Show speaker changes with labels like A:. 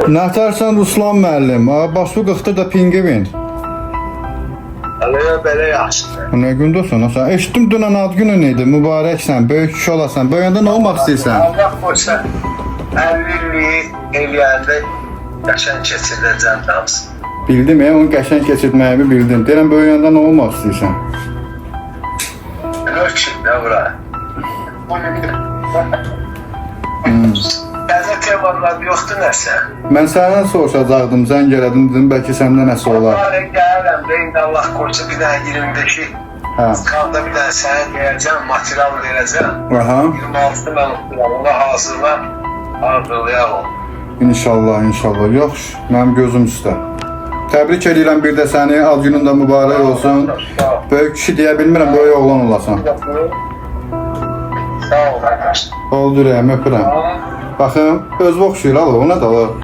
A: Nətarsan Ruslan müəllim, başı qıxdır da pingvin.
B: Belə yaxşıdır.
A: Nə gündəsən? Sən eşitdim dünən ad günün idi. Mübarəksən, böyük kişi olasan. Böyüyəndə nə olmaq istəyirsən?
B: Allah qoysa 50 illik eləyəndə qəşəng keçirdəcəm damsın.
A: Bildim, onu qəşəng keçirtməyimi bildim. Deyirəm böyüyəndə nə olmaq istəyirsən?
B: Ölçün də bura. Təzə temalar yoxdur nəsə.
A: Mən səndən soruşacaqdım, zəng elədim, dedim bəlkə səndə nəsə olar.
B: Onlara gəlirəm də indi Allah qoysa bir dənə 25-i
A: Hə.
B: Qalda bir dənə sənə deyəcəm, material verəcəm.
A: Aha.
B: 26-ı mən ona hazırlayalım.
A: İnşallah, inşallah. Yox, mənim gözüm üstə. Təbrik edirəm bir də səni, ad günün də mübarək olsun. Böyük kişi deyə bilmirəm, böyük oğlan olasan.
B: Sağ ol, qardaş.
A: Oldu ürəyim, öpürəm. Baxın, özü oxşuyur, o nə da o.